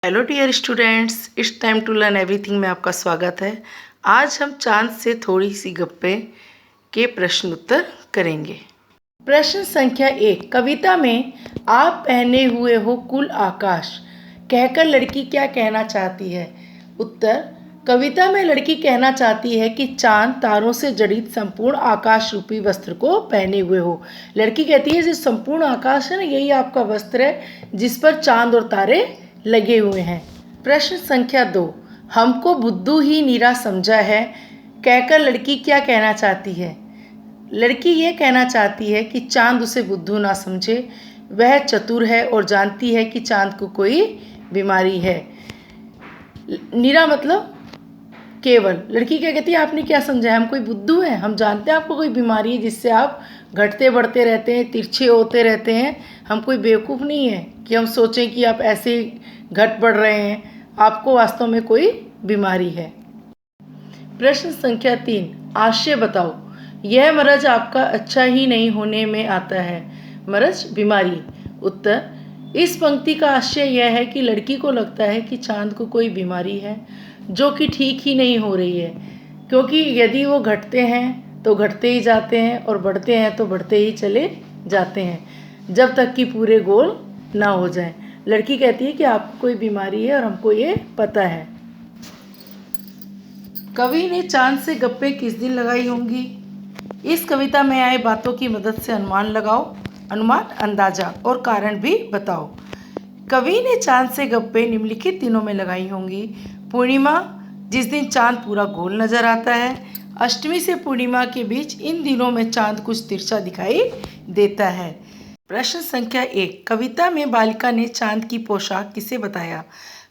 Hello dear students, it's time to learn everything में आपका स्वागत है। आज हम चांद से थोड़ी सी गप्पे के प्रश्न उत्तर करेंगे। प्रश्न संख्या 1, कविता में आप पहने हुए हो कुल आकाश कहकर लड़की क्या कहना चाहती है? उत्तर, कविता में लड़की कहना चाहती है कि चांद तारों से जड़ित संपूर्ण आकाश रूपी वस्त्र को पहने हुए हो। लड़की कहती है जो संपूर्ण आकाश है ना, यही आपका वस्त्र है जिस पर चांद और तारे लगे हुए हैं। प्रश्न संख्या 2, हमको बुद्धू ही नीरा समझा है कहकर लड़की क्या कहना चाहती है? लड़की ये कहना चाहती है कि चांद उसे बुद्धू ना समझे, वह चतुर है और जानती है कि चांद को कोई बीमारी है। नीरा मतलब केवल। लड़की क्या कहती है, आपने क्या समझा है? हम कोई बुद्धू हैं? हम जानते हैं आपको कोई बीमारी है जिससे आप घटते बढ़ते रहते हैं, तिरछे होते रहते हैं। हम कोई बेवकूफ़ नहीं है कि हम सोचें कि आप ऐसे ही घट बढ़ रहे हैं। आपको वास्तव में कोई बीमारी है। प्रश्न संख्या 3, आशय बताओ। यह मरज आपका अच्छा ही नहीं होने में आता है। मरज बीमारी। उत्तर, इस पंक्ति का आशय यह है कि लड़की को लगता है कि चांद को कोई बीमारी है जो कि ठीक ही नहीं हो रही है, क्योंकि यदि वो घटते हैं तो घटते ही जाते हैं और बढ़ते हैं तो बढ़ते ही चले जाते हैं जब तक कि पूरे गोल ना हो जाए। लड़की कहती है कि आपको कोई बीमारी है और हमको ये पता है। कवि ने चांद से गप्पे किस दिन लगाई होंगी? इस कविता में आए बातों की मदद से अनुमान लगाओ। अनुमान, अंदाजा और कारण भी बताओ। कवि ने चांद से गप्पे निम्नलिखित दिनों में लगाई होंगी। पूर्णिमा, जिस दिन चांद पूरा गोल नजर आता है। अष्टमी से पूर्णिमा के बीच इन दिनों में चांद कुछ तिरछा दिखाई देता है। प्रश्न संख्या 1, कविता में बालिका ने चांद की पोशाक किसे बताया?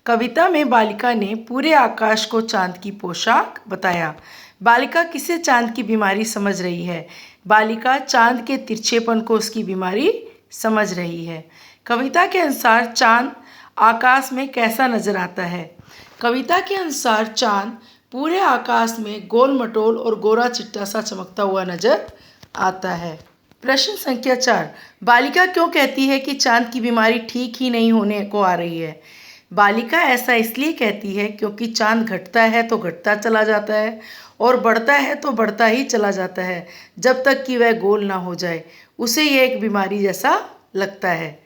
कविता में बालिका ने पूरे आकाश को चांद की पोशाक बताया। बालिका किसे चांद की बीमारी समझ रही है? बालिका चांद के तिरछेपन को उसकी बीमारी समझ रही है। कविता के अनुसार चांद आकाश में कैसा नजर आता है? कविता के अनुसार चांद पूरे आकाश में गोल मटोल और गोरा चिट्टा सा चमकता हुआ नजर आता है। प्रश्न संख्या 4, बालिका क्यों कहती है कि चांद की बीमारी ठीक ही नहीं होने को आ रही है? बालिका ऐसा इसलिए कहती है क्योंकि चांद घटता है तो घटता चला जाता है और बढ़ता है तो बढ़ता ही चला जाता है जब तक कि वह गोल ना हो जाए। उसे यह एक बीमारी जैसा लगता है।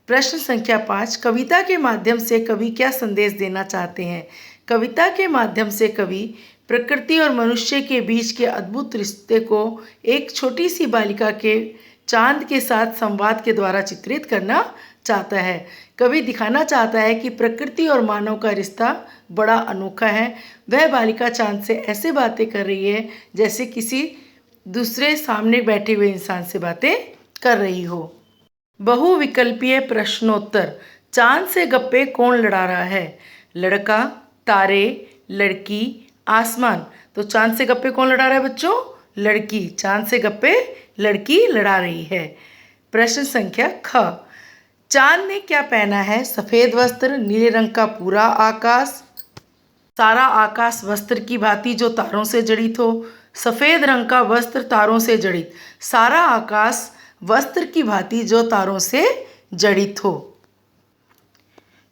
प्रश्न संख्या 5, कविता के माध्यम से कवि क्या संदेश देना चाहते हैं? कविता के माध्यम से कवि प्रकृति और मनुष्य के बीच के अद्भुत रिश्ते को एक छोटी सी बालिका के चांद के साथ संवाद के द्वारा चित्रित करना चाहता है। कवि दिखाना चाहता है कि प्रकृति और मानव का रिश्ता बड़ा अनोखा है। वह बालिका चांद से ऐसे बातें कर रही है जैसे किसी दूसरे सामने बैठे हुए इंसान से बातें कर रही हो। बहुविकल्पीय प्रश्नोत्तर। चांद से गप्पे कौन लड़ा रहा है? लड़का, तारे, लड़की, आसमान। तो चांद से गप्पे कौन लड़ा रहा है बच्चों? लड़की। चांद से गप्पे लड़की लड़ा रही है। प्रश्न संख्या ख, चांद ने क्या पहना है? सफेद वस्त्र, नीले रंग का पूरा आकाश, सारा आकाश वस्त्र की भांति जो तारों से जड़ित हो। सफेद रंग का वस्त्र तारों से जड़ित, सारा आकाश वस्त्र की भांति जो तारों से जड़ित हो।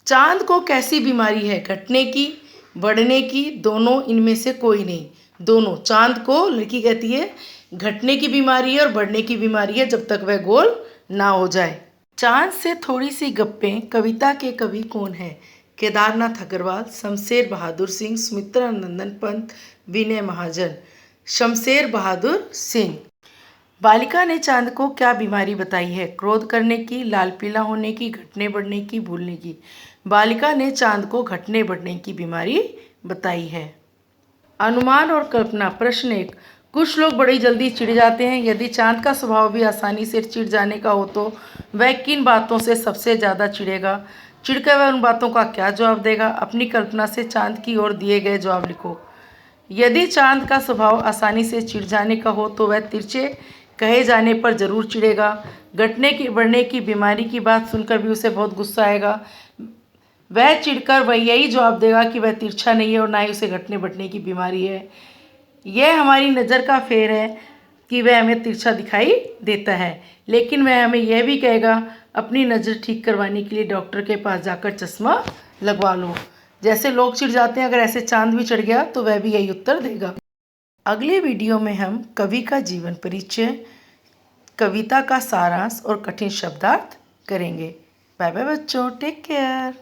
चांद को कैसी बीमारी है? घटने की, बढ़ने की, दोनों, इनमें से कोई नहीं। दोनों। चांद को लड़की कहती है घटने की बीमारी है और बढ़ने की बीमारी है जब तक वह गोल ना हो जाए। चांद से थोड़ी सी गप्पें कविता के कवि कौन है? केदारनाथ अग्रवाल, शमशेर बहादुर सिंह, सुमित्रा नंदन पंत, विनय महाजन। शमशेर बहादुर सिंह। बालिका ने चांद को क्या बीमारी बताई है? क्रोध करने की, लाल पीला होने की, घटने बढ़ने की, भूलने की। बालिका ने चांद को घटने बढ़ने की बीमारी बताई है। अनुमान और कल्पना। प्रश्न 1, कुछ लोग बड़ी जल्दी चिढ़ जाते हैं। यदि चांद का स्वभाव भी आसानी से चिढ़ जाने का हो तो वह किन बातों से सबसे ज़्यादा चिढ़ेगा? चिढ़कर वह उन बातों का क्या जवाब देगा? अपनी कल्पना से चांद की ओर दिए गए जवाब लिखो। यदि चांद का स्वभाव आसानी से चिढ़ जाने का हो तो वह तिरछे कहे जाने पर जरूर चिढ़ेगा। घटने की बढ़ने की बीमारी की बात सुनकर भी उसे बहुत गुस्सा आएगा। वह चिढ़कर वह यही जवाब देगा कि वह तिरछा नहीं है और ना ही उसे घटने बढ़ने की बीमारी है। यह हमारी नज़र का फेर है। कि वह हमें तिरछा दिखाई देता है, लेकिन वह हमें यह भी कहेगा अपनी नज़र ठीक करवाने के लिए डॉक्टर के पास जाकर चश्मा लगवा लो। जैसे लोग चिढ़ जाते हैं अगर ऐसे चांद भी चढ़ गया, तो वह भी यही उत्तर देगा। अगले वीडियो में हम कवि का जीवन परिचय, कविता का सारांश और कठिन शब्दार्थ करेंगे। बाय बाय बच्चों, टेक केयर।